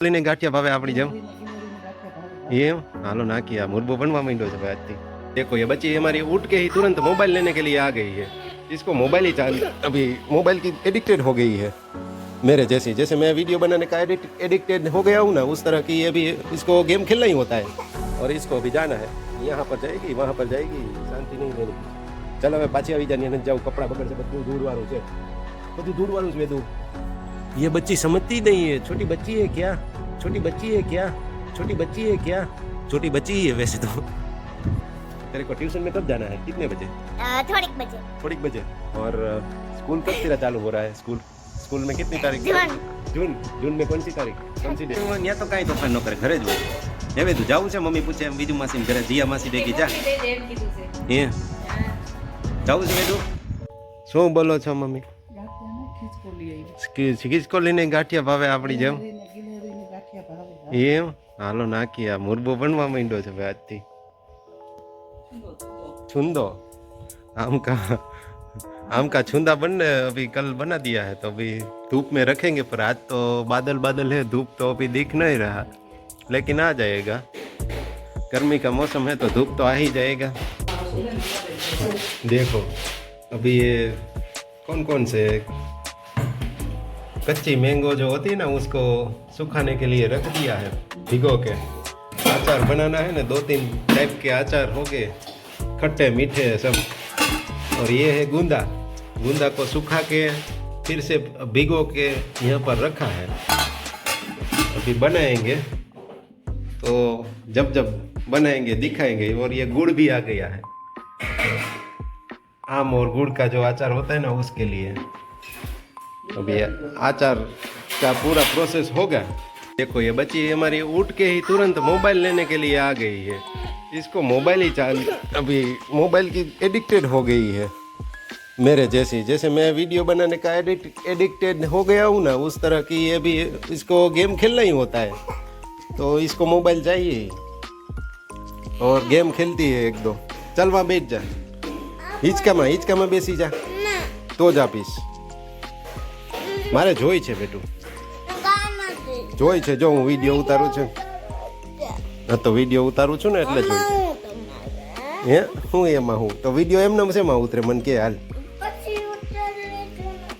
ने गाठिया भावे अपनी जम ये हालो ना किया मुर्बो बनवा માંડ્યો છે भाई આજથી। देखो ये बच्ची हमारी उठ के ही तुरंत मोबाइल लेने के लिए आ गई है। इसको मोबाइल ही अभी मोबाइल की एडिक्टेड हो गई है मेरे जैसी। जैसे मैं वीडियो बनाने का एडिक्टेड हो गया हूँ ना, उस तरह की ये भी इसको गेम खेलना ही होता है। और इसको अभी जाना है, यहाँ पर जाएगी वहाँ पर जाएगी, शांति नहीं देनी। चलो मैं पाछी આવી जानी नहीं जाऊँ, कपड़ा पकड़ से બધું દૂરવાળું છે, બધું દૂરવાળું છે બધું। ये बच्ची समझती नहीं है, छोटी बच्ची है क्या, छोटी बच्ची है क्या, छोटी बच्ची है क्या, छोटी बच्ची ही है वैसे तो। तेरे को ट्यूशन में कब जाना है, कितने बजे? थोड़ीक बजे। थोड़ीक बजे। और स्कूल कब तेरा चालू हो रहा है? स्कूल में कितनी तारीख? जून में कौन सी तारीख, कौन सी डेट? यहाँ तो कहीं तोफान न करे, घरे જ હોય। હવે તું જાવું છે? મમ્મી પૂછે એમ બીજું માસી ઘરે જીયા માસી ડેકી જા એ જાવું છે બેટું? શું બોલો છો મમ્મી? ખીચકોલીને ગાંઠિયા ભાવે આપણી જેમ એમ? હાલો નાખી આ મુરબો બનવા માંડ્યો છે ભાઈ આજથી। छुंदो आम का छुंदा बनने अभी कल बना दिया है, तो अभी धूप में रखेंगे। पर आज तो बादल बादल है, धूप तो अभी दिख नहीं रहा, लेकिन आ जाएगा। गर्मी का मौसम है तो धूप तो आ ही जाएगा। देखो अभी ये कौन कौन से कच्ची मैंगो जो होती है ना, उसको सुखाने के लिए रख दिया है भिगो के। अचार बनाना है ना, 2-3 टाइप के अचार हो गए, खट्टे मीठे सब। और ये है गूंदा को सुखा के फिर से भिगो के यहाँ पर रखा है। अभी बनाएंगे तो जब बनाएंगे दिखाएंगे। और ये गुड़ भी आ गया है, आम और गुड़ का जो अचार होता है ना, उसके लिए अभी अचार का पूरा प्रोसेस होगा। देखो ये बच्ची हमारी उठ के ही तुरंत मोबाइल लेने के लिए आ गई है। इसको मोबाइल ही अभी मोबाइल की एडिक्टेड हो गई है मेरे जैसी। जैसे मैं वीडियो बनाने का एडिक्टेड हो गया हूँ ना, उस तरह की ये भी इसको गेम खेलना ही होता है। तो इसको मोबाइल चाहिए ही, और गेम खेलती है 1-2। चल वहाँ बैठ जा, हिचका में बेसी जा तो जा पीस। मारे જોઈ છે બેટું, જોઈ છે। જો હું વિડીયો ઉતારું છું, તો વિડીયો ઉતારું છું ને એટલે જોઈ છે। હે હું એમાં હું તો વિડીયો એમને શેમાં ઉતરે મને કે હાલ?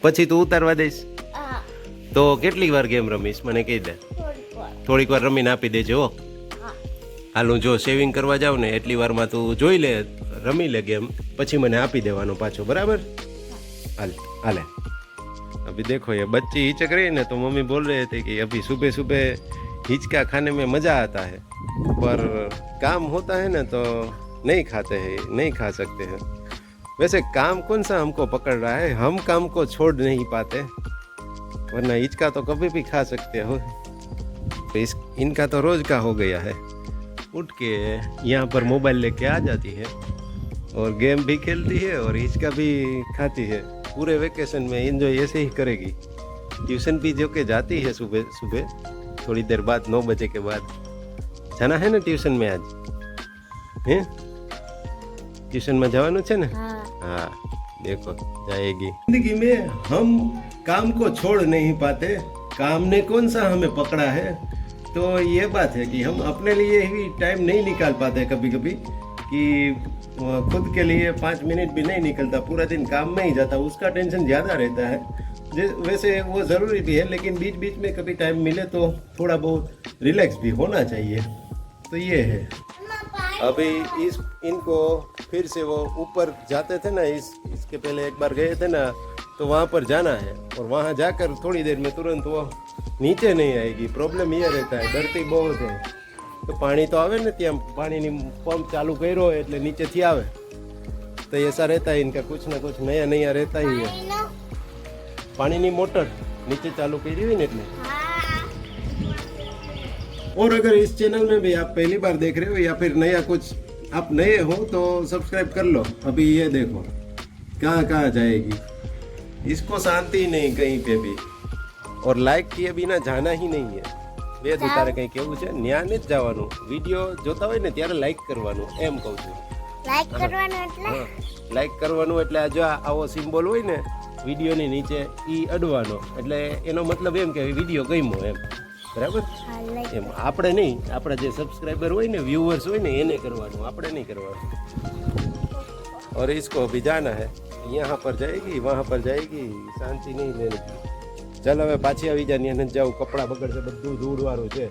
પછી તું ઉતારવા દઈશ તો કેટલી વાર ગેમ રમીશ મને કહી દે। થોડીક વાર રમીને આપી દેજો। હાલ હું જો સેવિંગ કરવા જાઉં ને એટલી વારમાં તું જોઈ લે, રમી લે गेम, પછી મને આપી દેવાનો પાછો, બરાબર? હાલ હાલે। अभी देखो ये बच्ची हिचक रही है ना, तो मम्मी बोल रहे थे कि अभी सुबह सुबह हिचका खाने में मज़ा आता है, पर काम होता है ना तो नहीं खाते हैं, नहीं खा सकते हैं। वैसे काम कौन सा हमको पकड़ रहा है, हम काम को छोड़ नहीं पाते, वरना हिचका तो कभी भी खा सकते हो। तो इनका तो रोज़ का हो गया है, उठ के यहाँ पर मोबाइल लेके आ जाती है और गेम भी खेलती है और हिचका भी खाती है। पूरे वेकेशन में एंजॉय ऐसे ही करेगी। ट्यूशन भी जो के जाती है सुबह सुबह, थोड़ी देर बाद 9 बजे के बाद जाना है ना ट्यूशन में। आज हैं ट्यूशन में जवानू है ना? हाँ देखो जाएगी। जिंदगी में हम काम को छोड़ नहीं पाते, काम ने कौन सा हमें पकड़ा है। तो ये बात है कि हम अपने लिए ही टाइम नहीं निकाल पाते कभी कभी, कि खुद के लिए 5 मिनट भी नहीं निकलता, पूरा दिन काम में ही जाता, उसका टेंशन ज़्यादा रहता है। वैसे वो ज़रूरी भी है, लेकिन बीच बीच में कभी टाइम मिले तो थोड़ा बहुत रिलैक्स भी होना चाहिए। तो ये है। अभी इनको फिर से वो ऊपर जाते थे ना, इसके पहले एक बार गए थे ना, तो वहाँ पर जाना है। और वहाँ जाकर थोड़ी देर में तुरंत वो नीचे नहीं आएगी। प्रॉब्लम ये रहता है, डरती बहुत है। तो पानी तो आवे ने, ત્યાં પાણીની પંપ ચાલુ કર્યો હોય એટલે નીચેથી આવે, તો ऐसा रहता है इनका, कुछ ना कुछ नया नया रहता ही है। पानीनी मोटर नीचे चालू करी हुई ने એટલે। और अगर इस चैनल में भी आप पहली बार देख रहे हो या फिर नया कुछ आप नए हो तो सब्सक्राइब कर लो। अभी ये देखो कहाँ कहाँ जाएगी, इसको शांति नहीं कहीं पे भी। और लाइक किए बिना जाना ही नहीं है। બે તારે કઈ કેવું છે? ન્યા જ જવાનું, વિડીયો જોતા હોય ને ત્યારે લાઈક કરવાનું, એમ કહું છું। લાઈક કરવાનું એટલે જો આવો સિમ્બોલ હોય ને વિડીયોની નીચે, ઈ અડવાનો, એટલે એનો મતલબ એમ કે વિડીયો ગમ્યો એમ। બરાબર? એમ આપણે નહીં, આપણા જે સબસ્ક્રાइबर હોય ને, व्यूअर्स હોય ને, એને કરવાનું, આપણે નહીં કરવાનું. और इसको अभी जाना है, यहाँ पर जाएगी, वहाँ पर जाएगी, शांति नहीं लेने की. ચાલ હવે પાછી આવી જા, ત્યાં નથી જાઉં, કપડાં બગડશે, બધું ધૂળવાળું છે,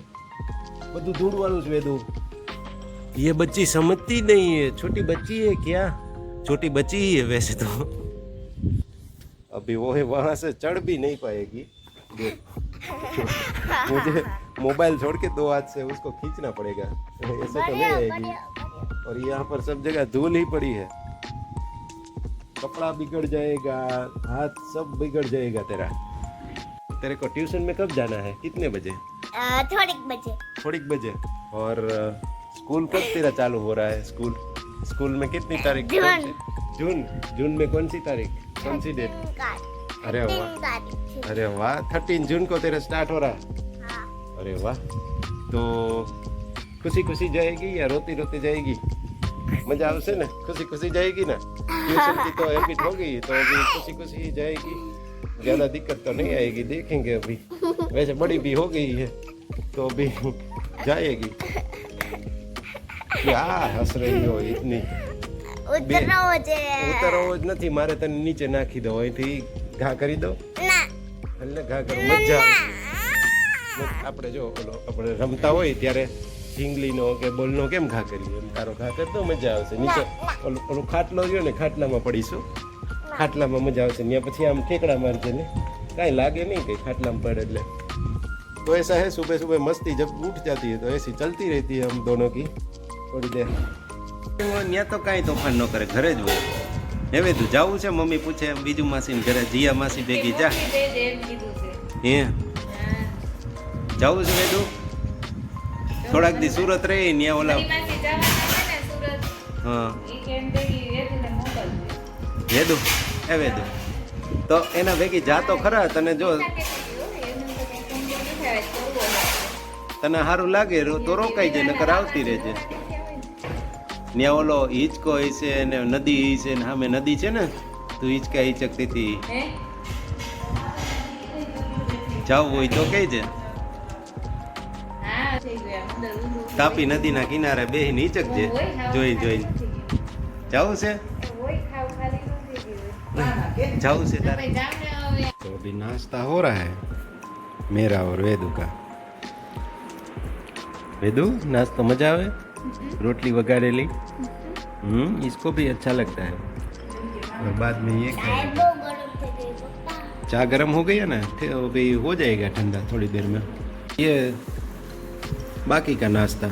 બધું ધૂળવાળું છે. વેદુ ये बच्ची समझती नहीं है, छोटी बच्ची है क्या, छोटी बच्ची ही है वैसे तो. अभी वो है वहाँ से चढ़ भी नहीं पाएगी. मुझे मोबाइल छोड़ के 2 हाथ से उसको खींचना पड़ेगा, ऐसे तो नहीं आएगी. और यहाँ पर सब जगह धूल ही पड़ी है, कपड़ा बिगड़ जाएगा, हाथ सब बिगड़ जाएगा तेरा. तेरे को ट्यूशन में कब जाना है, कितने बजे? थोड़ी बजे. और स्कूल कब तेरा चालू हो रहा है? स्कूल में कितनी तारीख? जून में कौन सी तारीख, कौन सी डेट? अरे वाह 13 जून को तेरा स्टार्ट हो रहा है. अरे वाह. तो खुशी खुशी जाएगी या रोती रोती जाएगी? मजा आवશે ને? खुशी खुशी जाएगी ना? ट्यूशन की तो हैबिट हो गई, तो अभी खुशी खुशी ही जाएगी, ज़्यादा दिक्कत तो नहीं आएगी. देखेंगे अभी, वैसे बड़ी भी हो गई है तो अभी जाएगी. क्या हंस रही हो इतनी? ઉતરવો જ નથી મારે, તને નીચે નાખી દો, અહીંથી ઘા કરી દો. એટલે ઘા કરો, મજા આવે. આપણે જો ઓલો આપણે રમતા હોય ત્યારે ઢીંગલીનો કે બોલનો કેમ ઘા કરીએ, એમ તારો ઘા કરતો મજા આવશે. નીચે ઓલો ખાટલો રહ્યો ને, ખાટલામાં પડીશું, ખાટલામાં મજા આવશે. ત્યાં પછી આમ ઠેકડા મારજે ને, કાંઈ લાગે નહીં કંઈ ખાટલામાં પડે એટલે. तो ऐसा है, सुबह सुबह मस्ती जब उठ जाती है तो ऐसी चलती रहती है हम दोनों की थोड़ी देर. ત્યાં તો કાંઈ તોફાન ન કરે, ઘરે જ હોય. હવે તું જાવું છે? મમ્મી પૂછે બીજું માસીને ઘરે, જીયા માસી ભેગી જા. હે જાવું છે વેદુ? થોડાક દી સુરત રહી, ત્યાં ઓલા હા વેદુ એ વેદુ તો એના ભેગી જાતો ખરા. તને જો તને સારું લાગે તો રોકાઈ જાય, નકર આવતી રહેજે. ત્યાં ઓલો હિંચકો છે ને નદી છે ને, સામે નદી છે ને, તું હિંચકા હિંચકતી હતી. જાવું હોય તો કહેજે. તાપી નદીના કિનારે બેહીને હિંચકજે, જોઈ જોઈને. જાવું છે? જાવું છે તારે? तो अभी नाश्ता हो रहा है मेरा और वेदू का. वेदू नाश्ता मजा आवे? रोटली वगाड़ेली, इसको भी अच्छा लगता है. और बाद में ये चाय गर्म हो गया ना, फिर अभी हो जाएगा ठंडा थोड़ी देर में. ये बाकी का नाश्ता.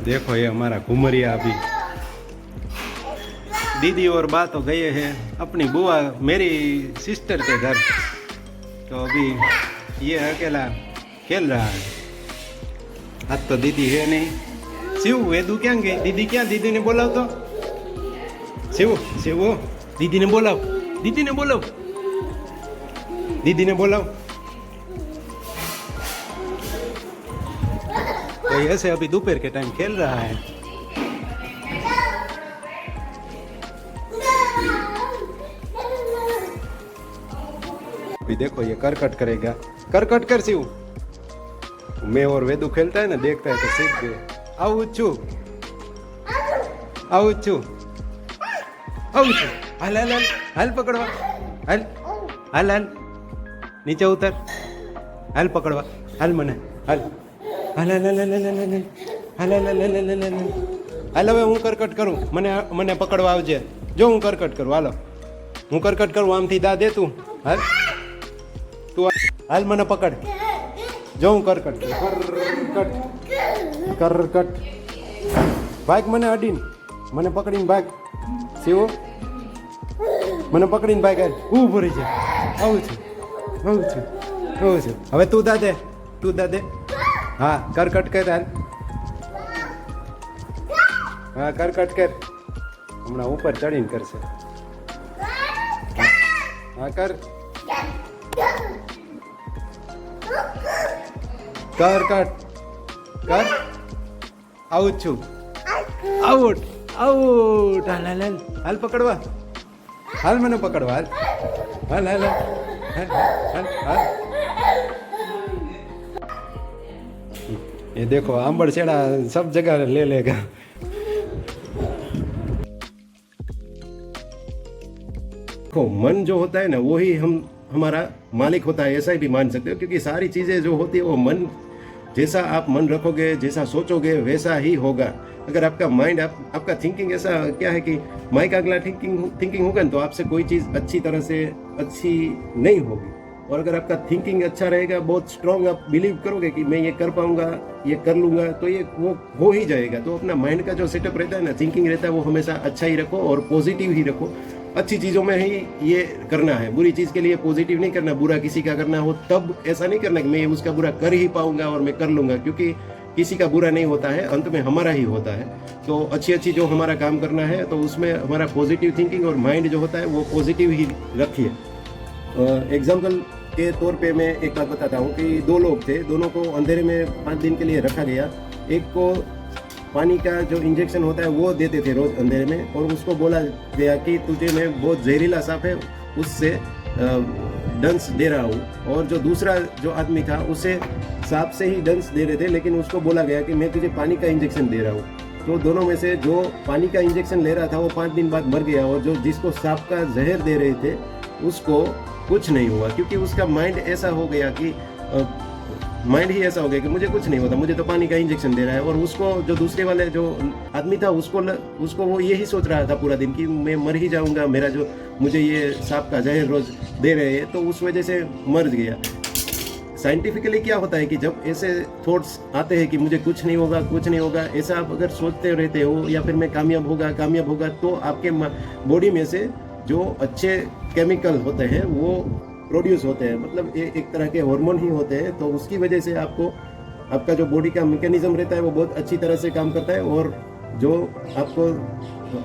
देखो ये हमारा घुमरिया अभी. दीदी और बा तो गए हैं अपनी बुआ मेरी सिस्टर के घर, तो अभी ये अकेला खेल रहा है. आज तो दीदी है नहीं. शिव वेदू क्या गई? दीदी क्या? दीदी ने बोलाओ तो. शिव शिव दीदी ने बोलाओ, दीदी ने बोलाओ, दीदी ने बोलाओ. तो ऐसे अभी दोपहर के टाइम खेल रहा है. अभी देखो ये करकट करेगा. करकट कर शिव. मैं और वेदू खेलता है ना, देखता है तो सीख गए. आऊ छू, आऊ छू, आऊ छू. हाल हाल हाल हाल पकड़वा, हाल हाल हाल नीचे उतर, हाल पकड़वा, हाल मने हाल હાલ હાલ હાલ હાલ હાલ હાલ હાલ હાલ હાલ હાલ. હાલ હવે હું કરકટ કરું, મને પકડવા આવજે. જો હું કરકટ કરું, હાલો હું કરકટ કરું, આમથી દા દે તું. હાલ તું હાલ, મને પકડ. જો હું કરકટ કરકટ કરકટ ભાગ મને અડીને મને પકડીને ભાગ શિવો, મને પકડીને ભાગ. ઊભો રહી જા. આવું છું. હવે તું દાદે. હા કર કટ કર હાલ. હા કર કટ કર. હમણાં ઉપર ચડીને કરશે. હા કર કટ કર. આઉટ છું. આઉટ. હાલ પકડવા. હાલ મને પકડવા. હાલ. ये देखो आंबड़ छेड़ा सब जगह ले लेगा. देखो मन जो होता है ना वो ही हमारा मालिक होता है, ऐसा ही भी मान सकते हो, क्योंकि सारी चीजें जो होती है वो मन जैसा आप मन रखोगे, जैसा सोचोगे वैसा ही होगा. अगर आपका माइंड आपका थिंकिंग ऐसा क्या है कि माइंड का अगला थिंकिंग होगा ना तो आपसे कोई चीज़ अच्छी तरह से अच्छी नहीं होगी. और अगर आपका थिंकिंग अच्छा रहेगा, बहुत स्ट्रांग आप बिलीव करोगे कि मैं ये कर पाऊंगा, ये कर लूंगा, तो ये वो हो ही जाएगा. तो अपना माइंड का जो सेटअप रहता है ना, थिंकिंग रहता है, वो हमेशा अच्छा ही रखो और पॉजिटिव ही रखो. अच्छी चीज़ों में ही ये करना है, बुरी चीज़ के लिए पॉजिटिव नहीं करना. बुरा किसी का करना हो तब ऐसा नहीं करना कि मैं उसका बुरा कर ही पाऊंगा और मैं कर लूंगा, क्योंकि किसी का बुरा नहीं होता है, अंत में हमारा ही होता है. तो अच्छी जो हमारा काम करना है तो उसमें हमारा पॉजिटिव थिंकिंग और माइंड जो होता है वो पॉजिटिव ही रखिए. एग्जाम्पल के तौर पे मैं एक बात बताता हूँ कि दो लोग थे, दोनों को अंधेरे में 5 दिन के लिए रखा गया. एक को पानी का जो इंजेक्शन होता है वो देते थे रोज अंधेरे में, और उसको बोला गया कि तुझे मैं बहुत जहरीला सांप है उससे डंस दे रहा हूँ. और जो दूसरा जो आदमी था उसे सांप से ही डंस दे रहे थे, लेकिन उसको बोला गया कि मैं तुझे पानी का इंजेक्शन दे रहा हूँ. तो दोनों में से जो पानी का इंजेक्शन ले रहा था वो 5 दिन बाद मर गया, और जो जिसको सांप का जहर दे रहे थे उसको कुछ नहीं हुआ, क्योंकि उसका माइंड ऐसा हो गया कि मुझे कुछ नहीं होता, मुझे तो पानी का इंजेक्शन दे रहा है. और उसको जो दूसरे वाले जो आदमी था उसको वो यही सोच रहा था पूरा दिन कि मैं मर ही जाऊंगा, मेरा जो मुझे ये सांप का जहर रोज दे रहे हैं, तो उस वजह से मर गया. साइंटिफिकली क्या होता है कि जब ऐसे थॉट्स आते हैं कि मुझे कुछ नहीं होगा, ऐसा आप अगर सोचते रहते हो या फिर मैं कामयाब होगा, तो आपके बॉडी में से जो अच्छे केमिकल होते हैं वो प्रोड्यूस होते हैं, मतलब एक तरह के हार्मोन ही होते हैं. तो उसकी वजह से आपका जो बॉडी का मैकेनिज्म रहता है वो बहुत अच्छी तरह से काम करता है. और जो आपको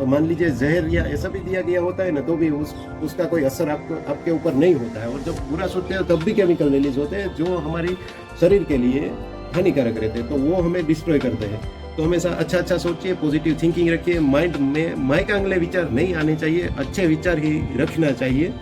मान लीजिए जहर या ऐसा भी दिया गया होता है ना, तो भी उसका कोई असर आपके ऊपर नहीं होता है. और जब बुरा सोचते हैं तब भी केमिकल रिलीज होते हैं जो हमारी शरीर के लिए हानिकारक रहते हैं, तो वो हमें डिस्ट्रॉय करते हैं. तो हमेशा अच्छा सोचिए, पॉजिटिव थिंकिंग रखिए, माइंड में मायकांगले विचार नहीं आने चाहिए, अच्छे विचार ही रखना चाहिए.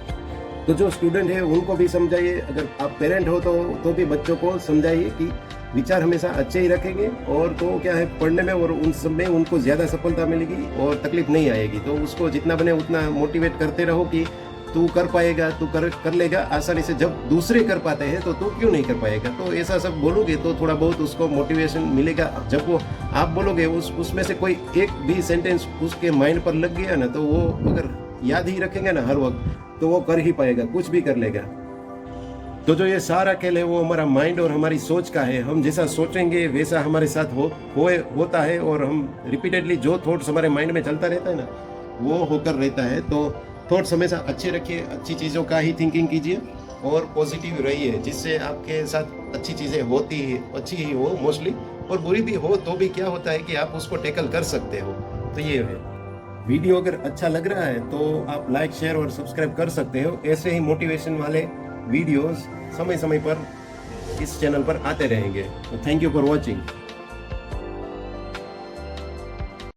तो जो स्टूडेंट है उनको भी समझाइए, अगर आप पेरेंट हो तो भी बच्चों को समझाइए कि विचार हमेशा अच्छे ही रखेंगे, और तो क्या है पढ़ने में और उन सब में उनको ज़्यादा सफलता मिलेगी और तकलीफ नहीं आएगी. तो उसको जितना बने उतना मोटिवेट करते रहो कि तू कर पाएगा, तू कर लेगा आसानी से. जब दूसरे कर पाते हैं तो तू क्यों नहीं कर पाएगा, तो ऐसा सब बोलोगे तो थोड़ा बहुत उसको मोटिवेशन मिलेगा. जब वो आप बोलोगे उसमें से कोई एक भी सेंटेंस उसके माइंड पर लग गया ना, तो वो अगर याद ही रखेंगे ना हर वक्त, तो वो कर ही पाएगा, कुछ भी कर लेगा. तो जो ये सारा खेल है वो हमारा माइंड और हमारी सोच का है. हम जैसा सोचेंगे वैसा हमारे साथ होता है, और हम रिपीटेडली जो थॉट्स हमारे माइंड में चलता रहता है ना वो होकर रहता है. तो थॉट्स हमेशा अच्छे रखिए, अच्छी चीज़ों का ही थिंकिंग कीजिए और पॉजिटिव रहिए, जिससे आपके साथ अच्छी चीज़ें होती ही अच्छी ही हो मोस्टली, और बुरी भी हो तो भी क्या होता है कि आप उसको टैकल कर सकते हो. तो ये है. वीडियो अगर अच्छा लग रहा है तो आप लाइक, शेयर और सब्सक्राइब कर सकते हो. ऐसे ही मोटिवेशन वाले वीडियोस समय पर इस चैनल पर आते रहेंगे. तो थैंक यू फॉर वॉचिंग.